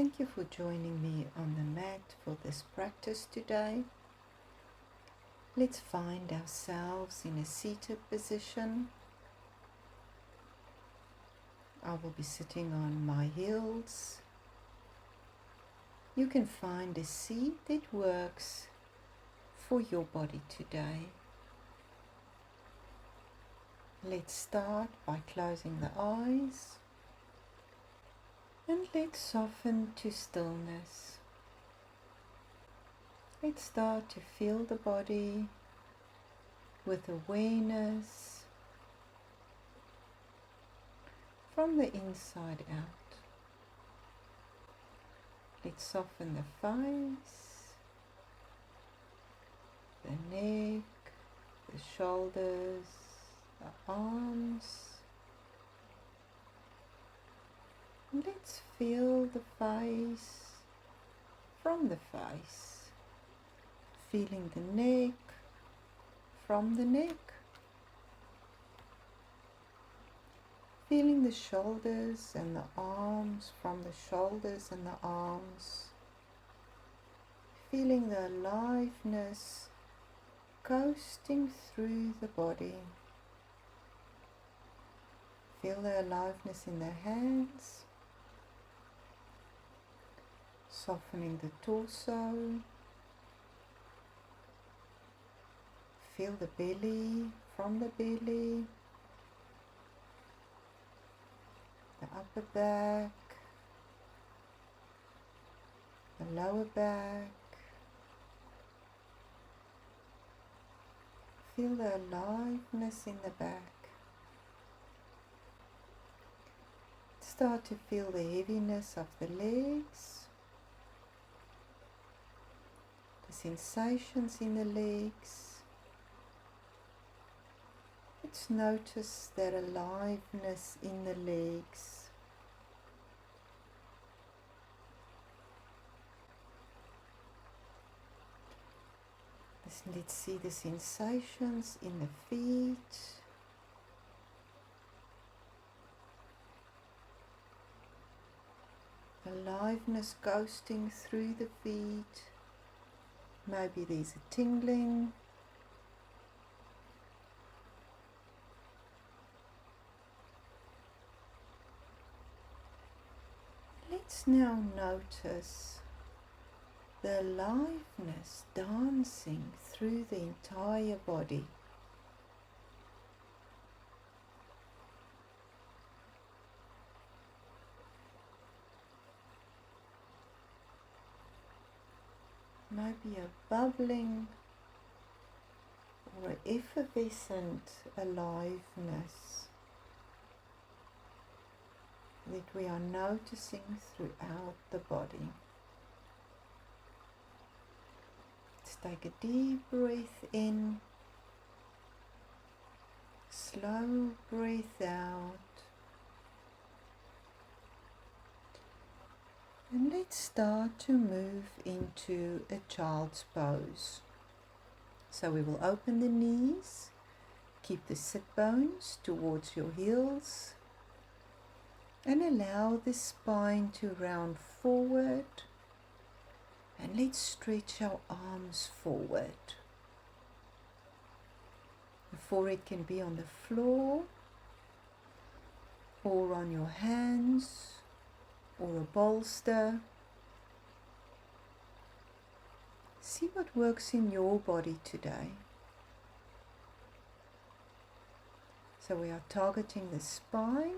Thank you for joining me on the mat for this practice today. Let's find ourselves in a seated position. I will be sitting on my heels. You can find a seat that works for your body today. Let's start by closing the eyes and let's soften to stillness. Let's start to feel the body with awareness from the inside out. Let's soften the face, the neck, the shoulders, the arms. Let's feel the face from the face, feeling the neck from the neck, feeling the shoulders and the arms from the shoulders and the arms, feeling the aliveness coasting through the body. Feel the aliveness in the hands, softening the torso. Feel the belly from the belly, the upper back, the lower back. Feel the aliveness in the back. Start to feel the heaviness of the legs, the sensations in the legs. Let's notice that aliveness in the legs. Let's see the sensations in the feet. Aliveness coasting through the feet. Maybe there's a tingling. Let's now notice the aliveness dancing through the entire body. Maybe a bubbling or an effervescent aliveness that we are noticing throughout the body. Let's take a deep breath in, slow breath out, and let's start to move into a child's pose. So we will open the knees, keep the sit bones towards your heels, and allow the spine to round forward, and let's stretch our arms forward. The forehead can be on the floor or on your hands or a bolster. See what works in your body today. So we are targeting the spine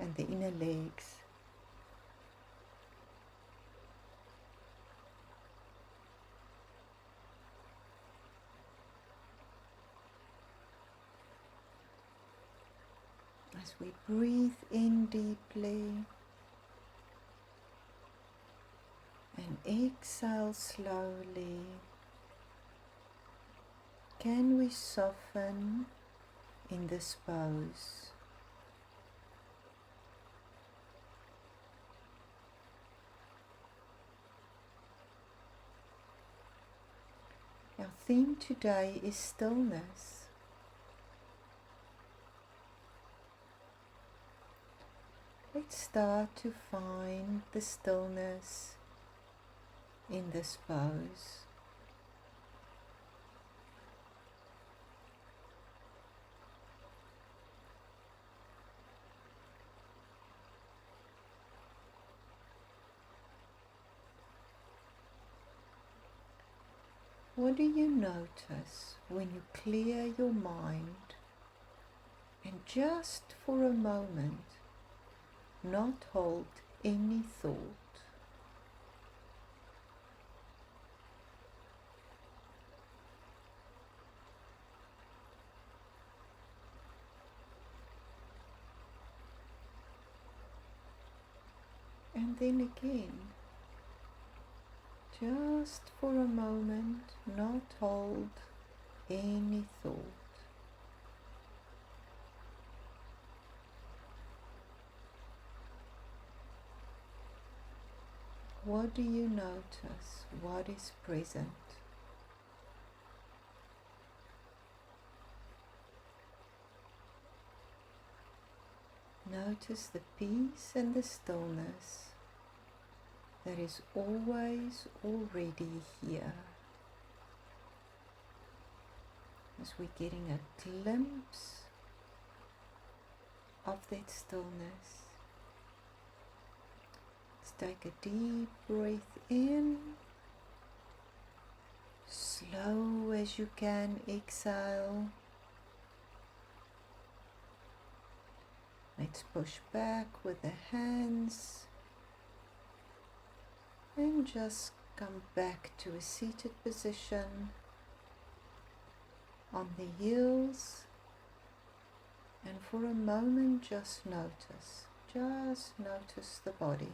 and the inner legs. As we breathe in deeply and exhale slowly, can we soften in this pose? Our theme today is stillness. let's start to find the stillness in this pose. What do you notice when you clear your mind and just for a moment not hold any thought? And then again, just for a moment, not hold any thought. What do you notice? What is present? Notice the peace and the stillness that is always already here. As we're getting a glimpse of that stillness. Let's take a deep breath in. Slow as you can exhale. Let's push back with the hands and just come back to a seated position on the heels, and for a moment just notice the body.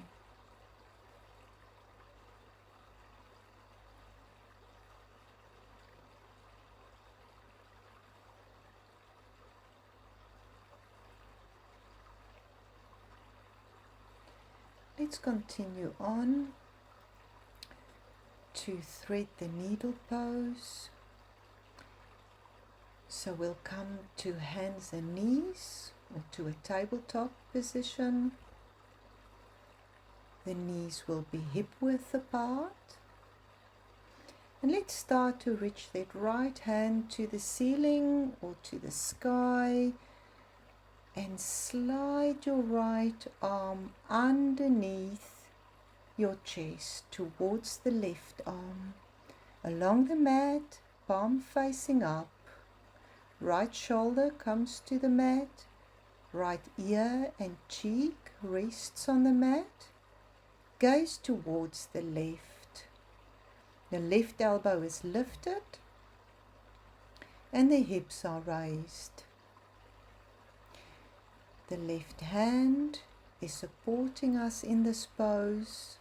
Let's continue on to thread the needle pose. So we'll come to hands and knees or to a tabletop position. The knees will be hip width apart. And let's start to reach that right hand to the ceiling or to the sky. And slide your right arm underneath your chest towards the left arm. Along the mat, palm facing up. Right shoulder comes to the mat. Right ear and cheek rests on the mat. Gaze towards the left. The left elbow is lifted and the hips are raised. The left hand is supporting us in this pose,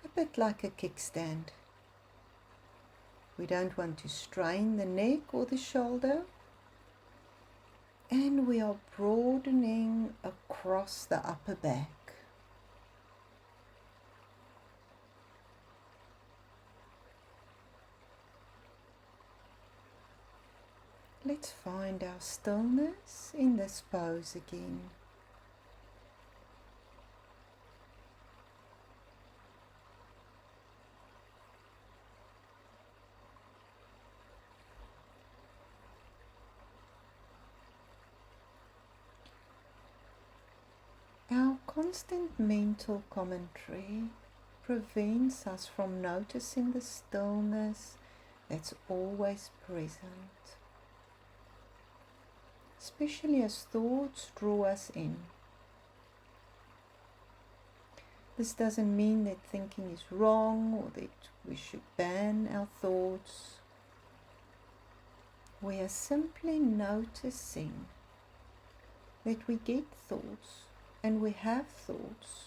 a bit like a kickstand. We don't want to strain the neck or the shoulder, and we are broadening across the upper back. Let's find our stillness in this pose again. Our constant mental commentary prevents us from noticing the stillness that's always present, especially as thoughts draw us in. This doesn't mean that thinking is wrong or that we should ban our thoughts. We are simply noticing that we get thoughts and we have thoughts,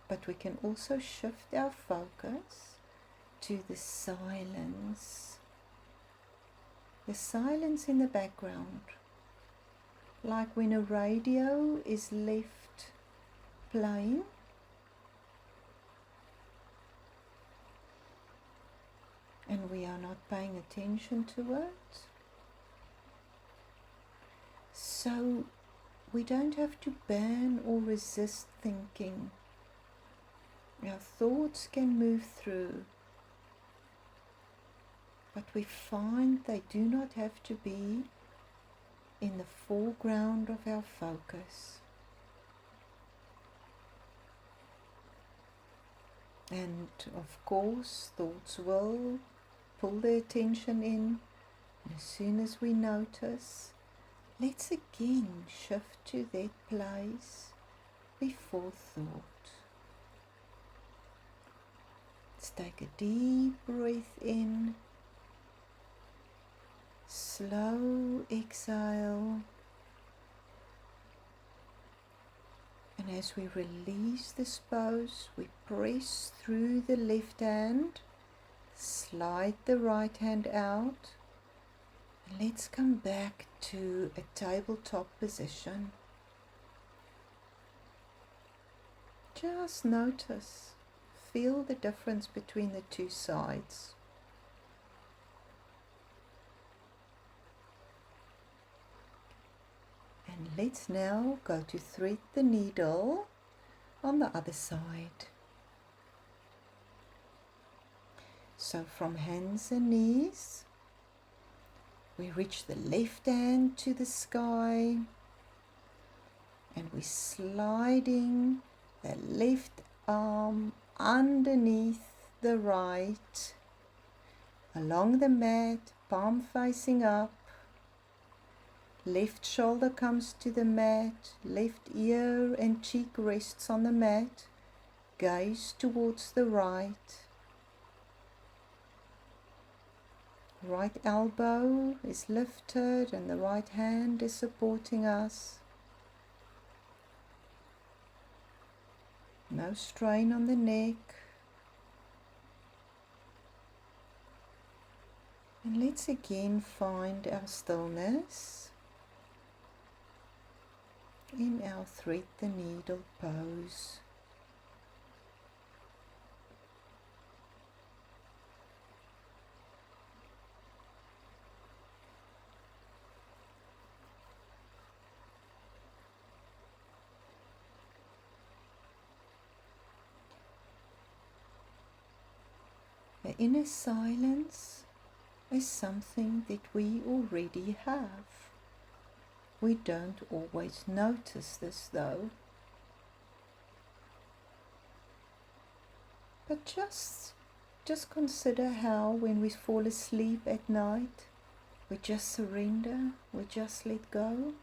but we can also shift our focus to the silence. The silence in the background, like when a radio is left playing, and we are not paying attention to it. So we don't have to ban or resist thinking. Our thoughts can move through, but we find they do not have to be in the foreground of our focus. And of course, thoughts will pull the attention in, and as soon as we notice, let's again shift to that place before thought. Let's take a deep breath in, slow exhale, and as we release this pose, we press through the left hand, slide the right hand out, and let's come back to a tabletop position. Just notice, feel the difference between the two sides. And let's now go to thread the needle on the other side. So from hands and knees, we reach the left hand to the sky, and we're sliding the left arm underneath the right, along the mat, palm facing up. Left shoulder comes to the mat, left ear and cheek rests on the mat, gaze towards the right. Right elbow is lifted and the right hand is supporting us. No strain on the neck. And let's again find our stillness in our thread the needle pose. The inner silence is something that we already have. We don't always notice this though. But just consider how when we fall asleep at night, we just surrender, we just let go.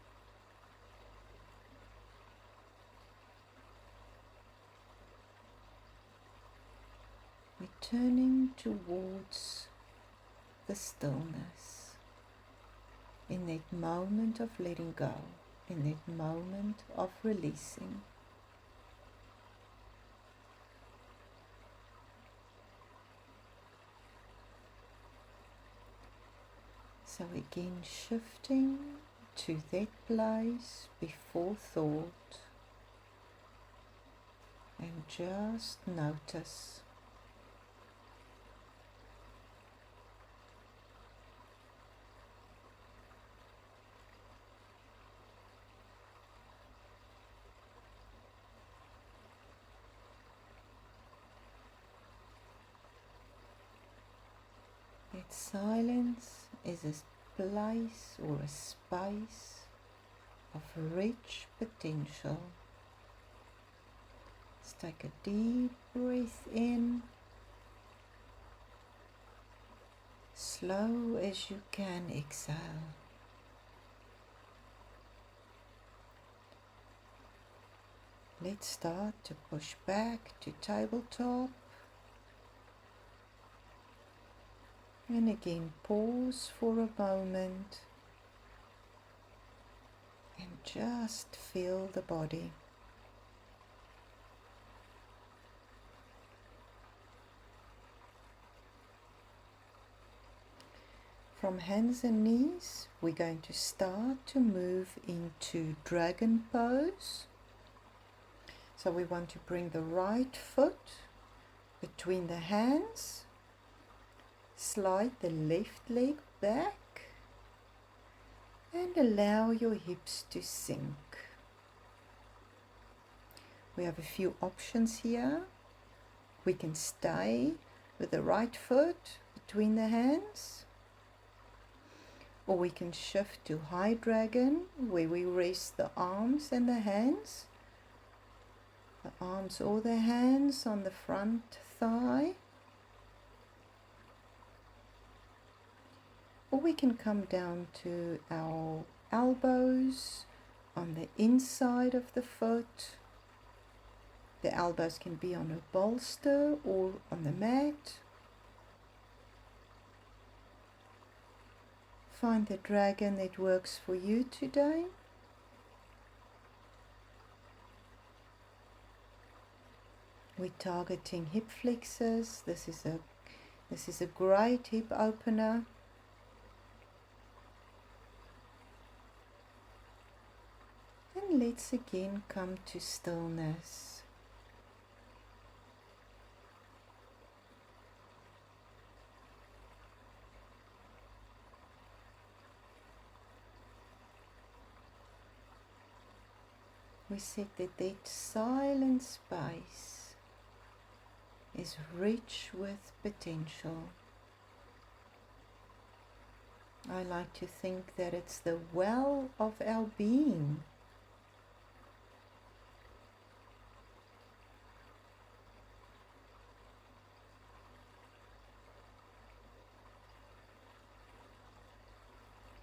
Returning towards the stillness, in that moment of letting go, in that moment of releasing. So again, shifting to that place before thought, and just notice. That silence is a place or a space of rich potential. Let's take a deep breath in, slow as you can exhale. Let's start to push back to tabletop. And again, pause for a moment and just feel the body. From hands and knees, we're going to start to move into dragon pose. So we want to bring the right foot between the hands. Slide the left leg back And allow your hips to sink. We have a few options here. We can stay with the right foot between the hands, or we can shift to high dragon, where we rest the arms and the hands, the arms or the hands on the front thigh. Or we can come down to our elbows on the inside of the foot. The elbows can be on a bolster or on the mat. Find the dragon that works for you today. We're targeting hip flexors. This is a great hip opener. And let's again come to stillness. We said that silent space is rich with potential. I like to think that it's the well of our being.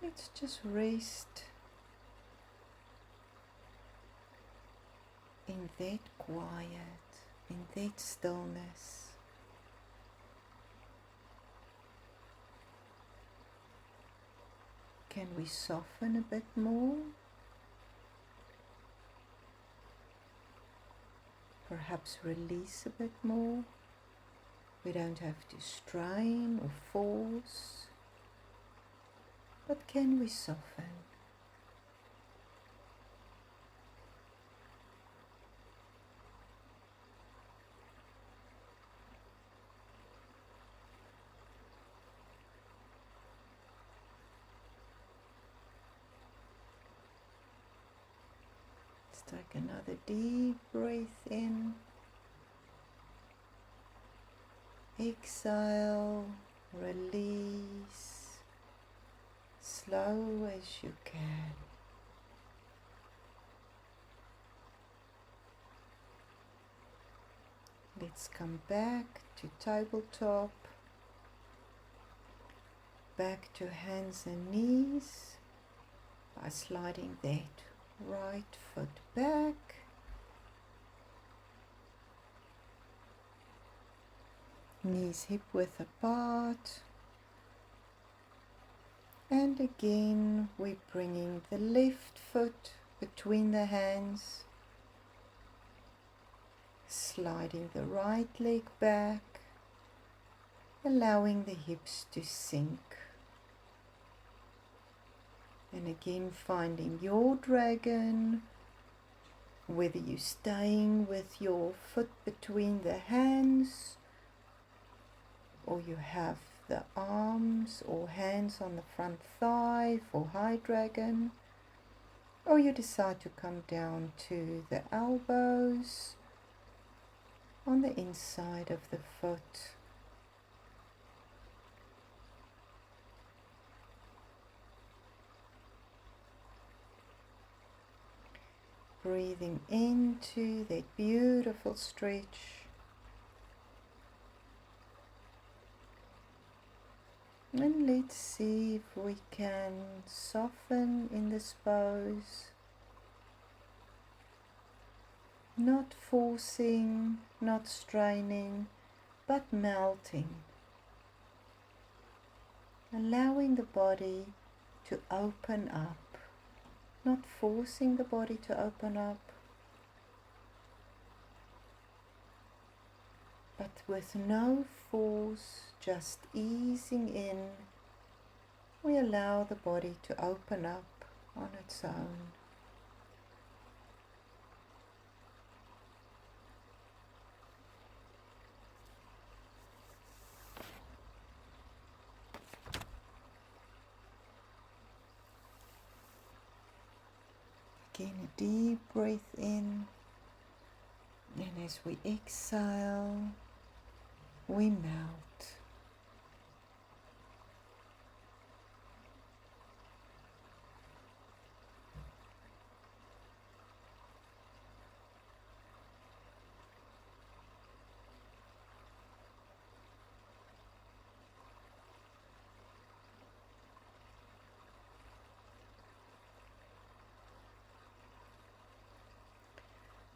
Let's just rest in that quiet, in that stillness. Can we soften a bit more? Perhaps release a bit more. We don't have to strain or force, but can we soften? Take another deep breath in. Exhale, release, slow as you can. Let's come back to tabletop, back to hands and knees by sliding that right foot back, knees hip width apart, and again we're bringing the left foot between the hands, sliding the right leg back, allowing the hips to sink. And again, finding your dragon, whether you're staying with your foot between the hands, or you have the arms or hands on the front thigh for high dragon, or you decide to come down to the elbows on the inside of the foot. Breathing into that beautiful stretch, and let's see if we can soften in this pose, not forcing, not straining, but melting, allowing the body to open up. Not forcing the body to open up, but with no force, just easing in, we allow the body to open up on its own. Again, a deep breath in, and as we exhale, we melt.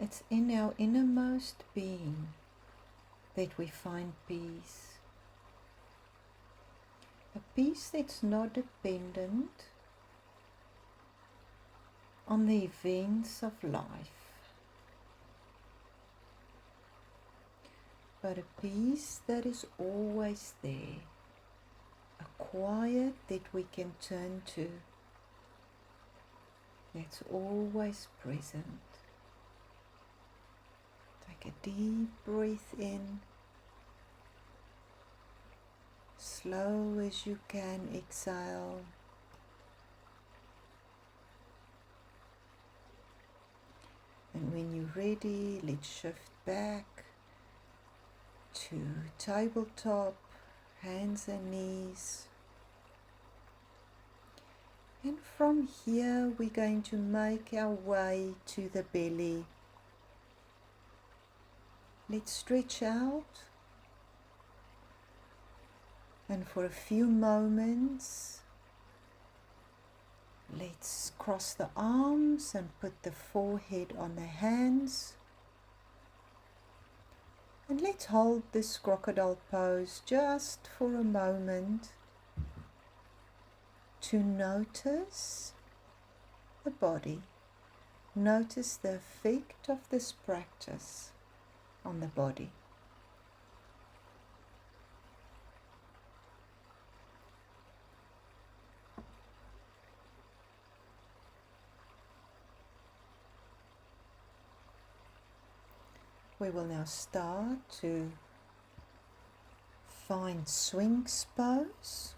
It's in our innermost being that we find peace. A peace that's not dependent on the events of life, but a peace that is always there, a quiet that we can turn to, that's always present. Take a deep breath in, slow as you can exhale. And when you're ready, let's shift back to tabletop, hands and knees. And from here, we're going to make our way to the belly. Let's stretch out, and for a few moments, let's cross the arms and put the forehead on the hands. And let's hold this crocodile pose just for a moment to notice the body. Notice the effect of this practice on the body. We will now start to find Sphinx pose.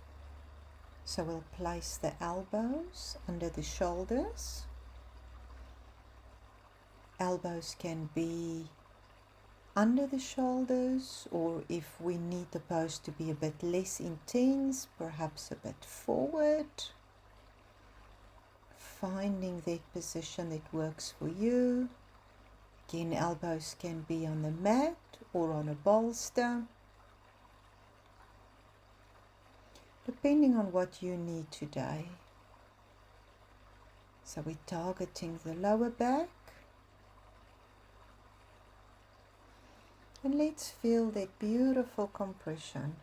So we'll place the elbows under the shoulders. Elbows can be under the shoulders, or if we need the pose to be a bit less intense, perhaps a bit forward. Finding that position that works for you. Again, elbows can be on the mat or on a bolster, depending on what you need today. So we're targeting the lower back. And let's feel that beautiful compression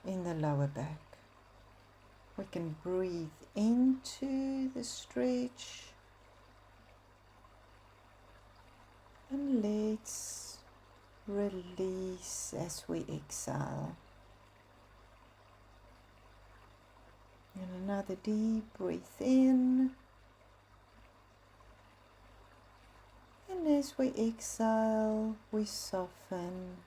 in the lower back. We can breathe into the stretch. And let's release as we exhale. And another deep breath in. And as we exhale, we soften,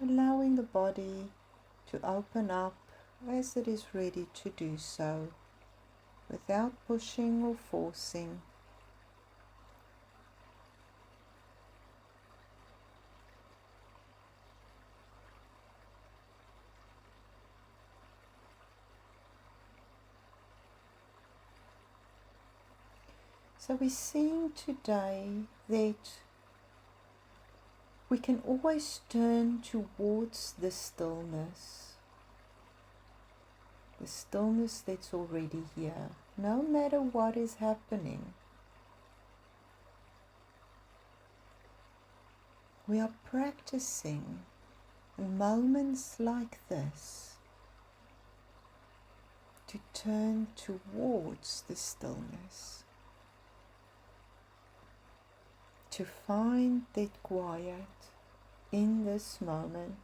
allowing the body to open up as it is ready to do so, without pushing or forcing. So we're seeing today that we can always turn towards the stillness that's already here, no matter what is happening. We are practicing in moments like this to turn towards the stillness, to find that quiet in this moment.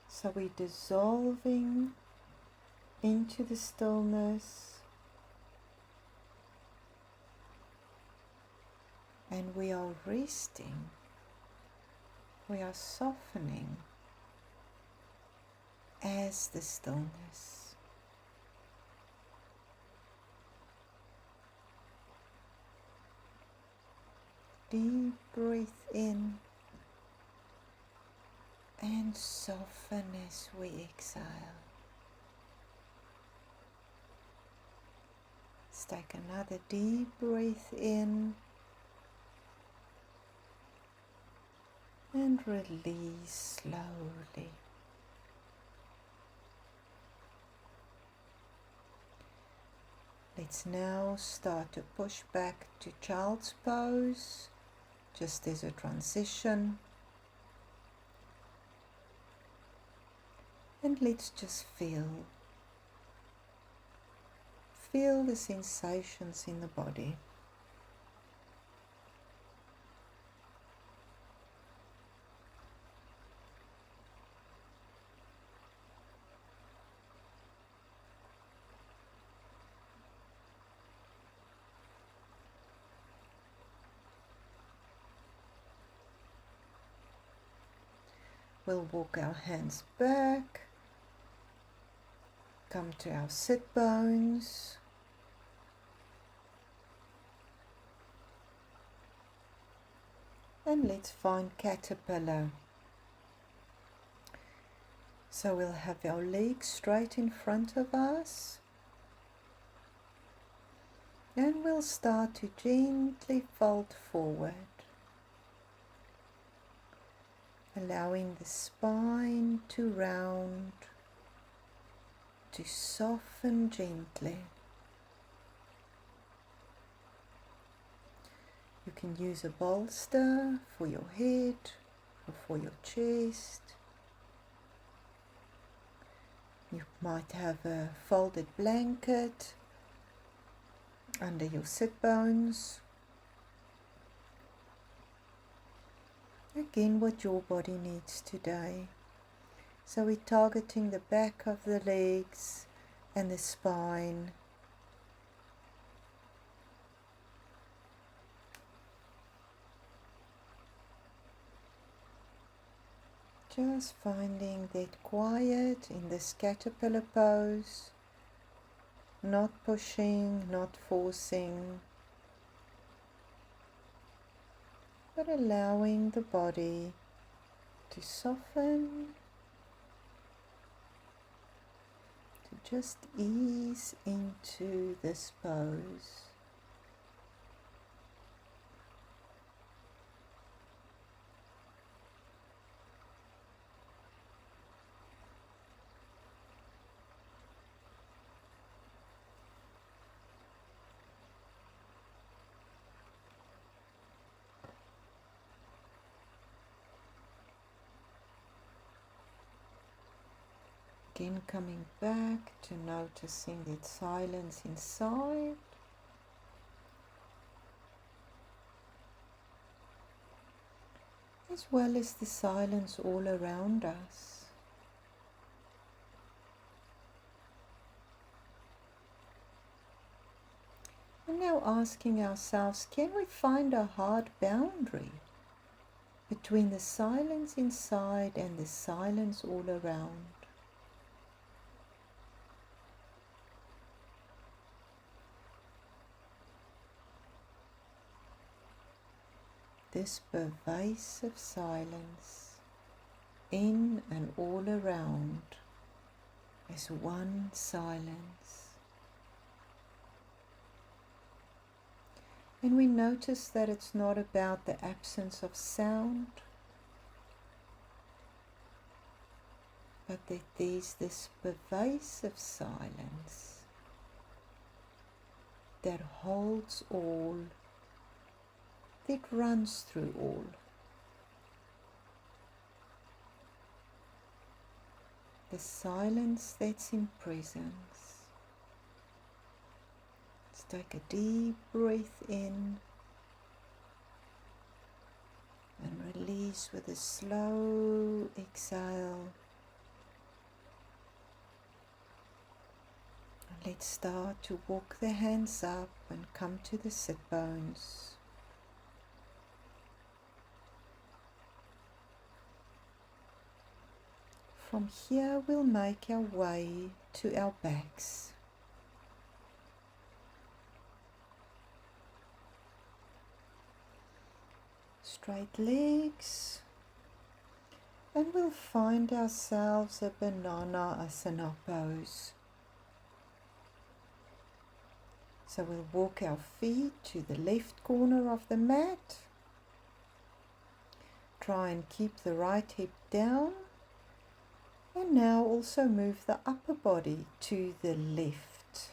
So we're dissolving into the stillness, and we are resting, we are softening as the stillness. Deep breath in and soften as we exhale. Let's take another deep breath in and release slowly. Let's now start to push back to child's pose, just as a transition. And let's just feel the sensations in the body. We'll walk our hands back, come to our sit bones, and let's find caterpillar. So we'll have our legs straight in front of us, and we'll start to gently fold forward, allowing the spine to round, to soften gently. You can use a bolster for your head or for your chest. You might have a folded blanket under your sit bones. Again, what your body needs today. So we're targeting the back of the legs and the spine. Just finding that quiet in this caterpillar pose, not pushing, not forcing, but allowing the body to soften, to just ease into this pose. Again, coming back to noticing that silence inside, as well as the silence all around us. And now asking ourselves, can we find a hard boundary between the silence inside and the silence all around? This pervasive silence in and all around is one silence. And we notice that it's not about the absence of sound, but that there's this pervasive silence that holds all, that runs through all. The silence that's in presence. Let's take a deep breath in and release with a slow exhale. And let's start to walk the hands up and come to the sit bones. From here we'll make our way to our backs. Straight legs, and we'll find ourselves a banana asana pose. So we'll walk our feet to the left corner of the mat. Try and keep the right hip down. And now also move the upper body to the left,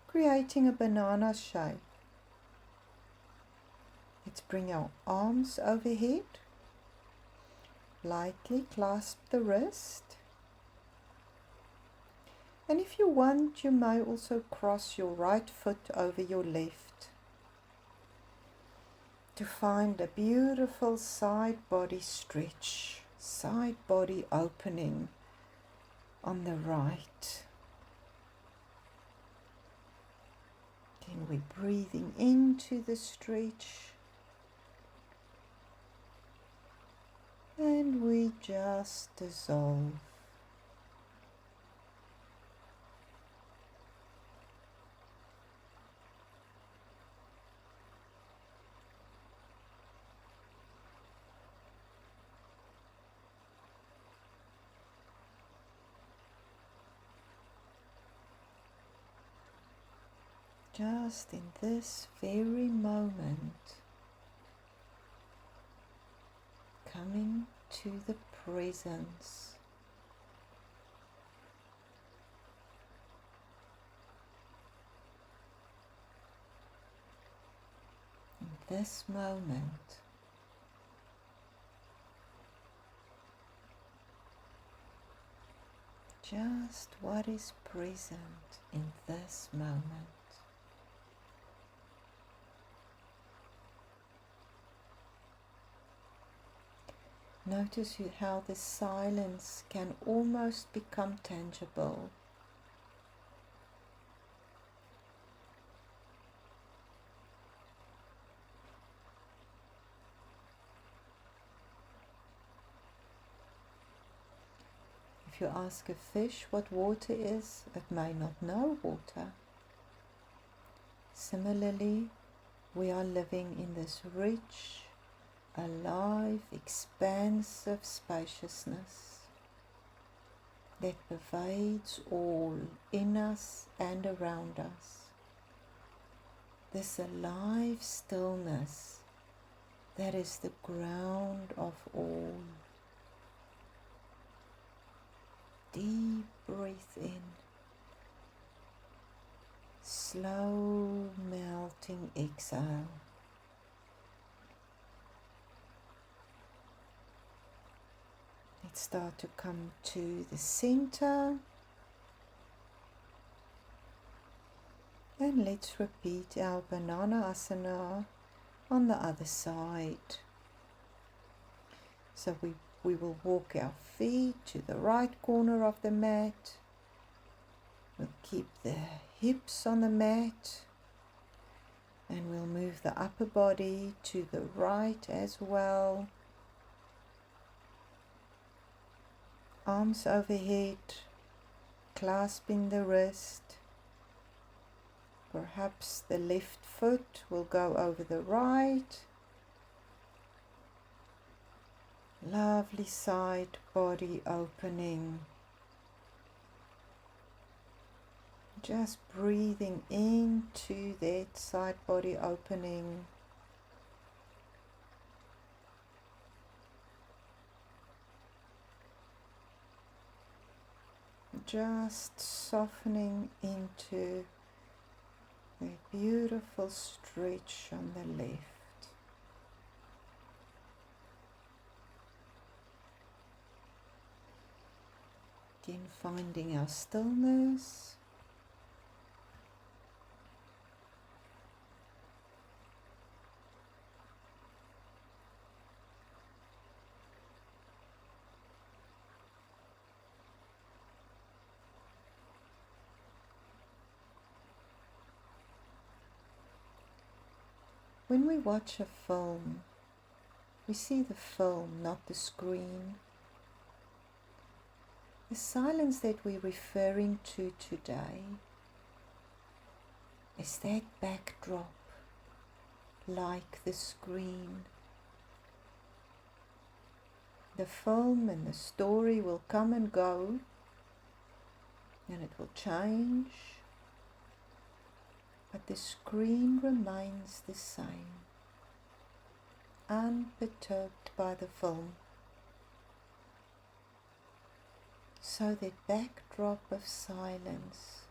creating a banana shape. Let's bring our arms overhead. Lightly clasp the wrist. And if you want, you may also cross your right foot over your left to find a beautiful side body stretch, side body opening on the right. Then we're breathing into the stretch. And we just dissolve. Just in this very moment, coming to the presence. In this moment, just what is present in this moment. Notice how the silence can almost become tangible. If you ask a fish what water is, it may not know water. Similarly, we are living in this rich, alive, expansive spaciousness that pervades all in us and around us. This alive stillness that is the ground of all. Deep breath in, slow melting exhale. Let's start to come to the center, and let's repeat our banana asana on the other side. So we will walk our feet to the right corner of the mat. We'll keep the hips on the mat, and we'll move the upper body to the right as well. Arms overhead, clasping the wrist. Perhaps the left foot will go over the right. Lovely side body opening. Just breathing into that side body opening. Just softening into a beautiful stretch on the left. Again, finding our stillness. When we watch a film, we see the film, not the screen. The silence that we're referring to today is that backdrop, like the screen. The film and the story will come and go, and it will change, but the screen remains the same, unperturbed by the film. So that backdrop of silence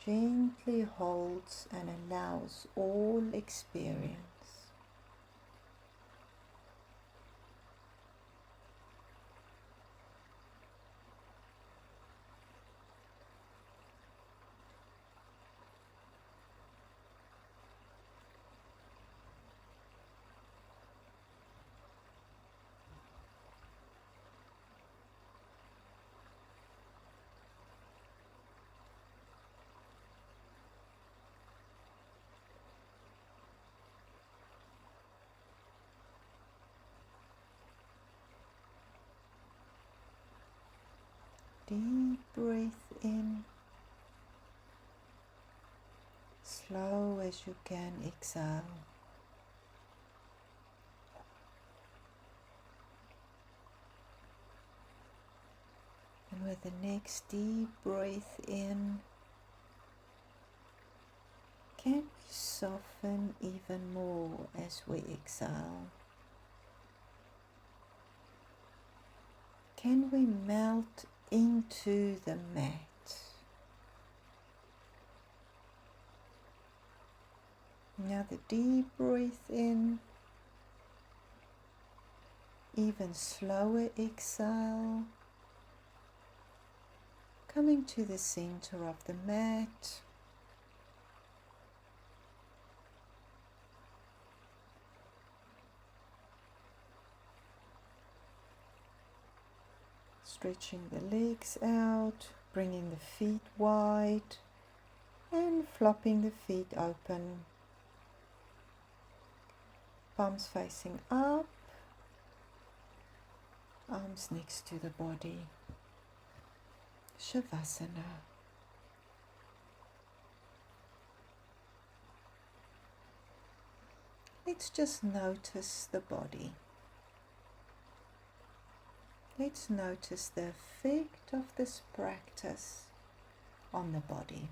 gently holds and allows all experience. Deep breath in, slow as you can exhale. And with the next deep breath in, can we soften even more as we exhale? Can we melt into the mat? Now the deep breath in, even slower exhale, coming to the center of the mat. Stretching the legs out, bringing the feet wide and flopping the feet open. Palms facing up, arms next to the body. Shavasana. Let's just notice the body. Let's notice the effect of this practice on the body.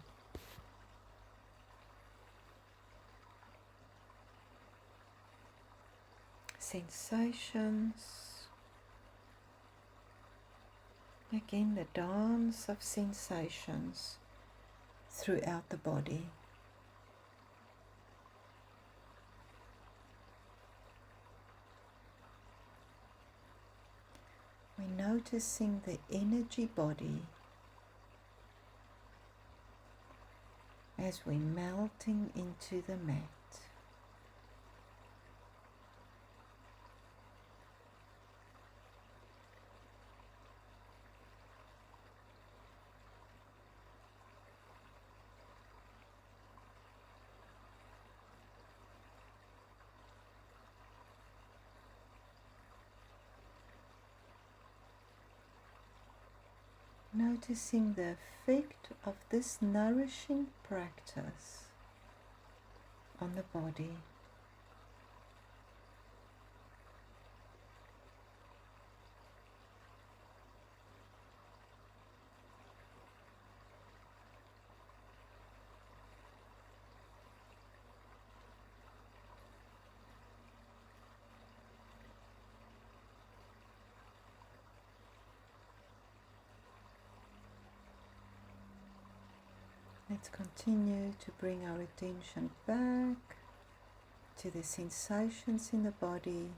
Sensations. Again, the dance of sensations throughout the body. We're noticing the energy body as we're melting into the mat. Noticing the effect of this nourishing practice on the body. Let's continue to bring our attention back to the sensations in the body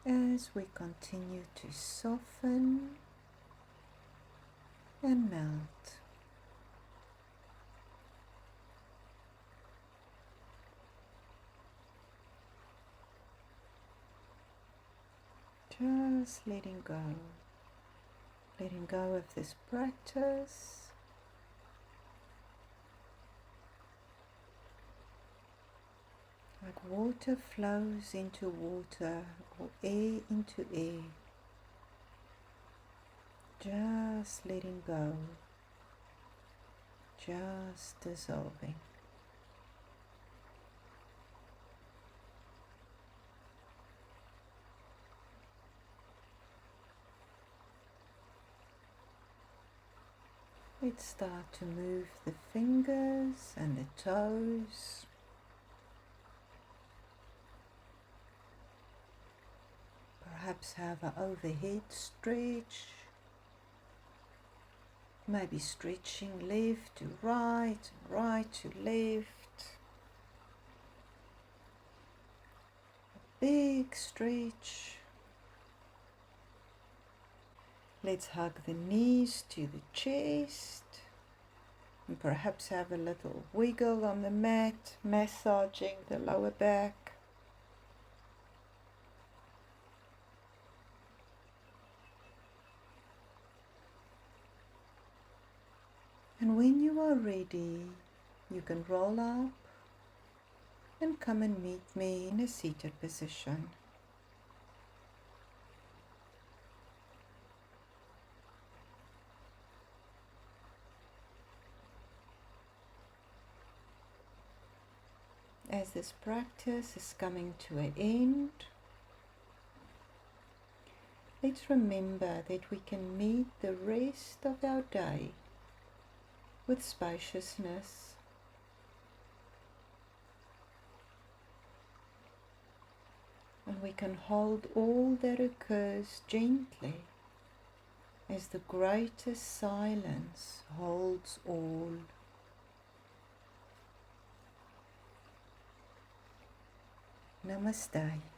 as we continue to soften and melt. Just letting go. Letting go of this practice. Like water flows into water or air into air. Just letting go, just dissolving. Let's start to move the fingers and the toes. Perhaps have an overhead stretch. Maybe stretching left to right, right to left. A big stretch. Let's hug the knees to the chest. And perhaps have a little wiggle on the mat, massaging the lower back. And when you are ready, you can roll up and come and meet me in a seated position. As this practice is coming to an end, let's remember that we can meet the rest of our day with spaciousness. And we can hold all that occurs gently as the greatest silence holds all. Namaste.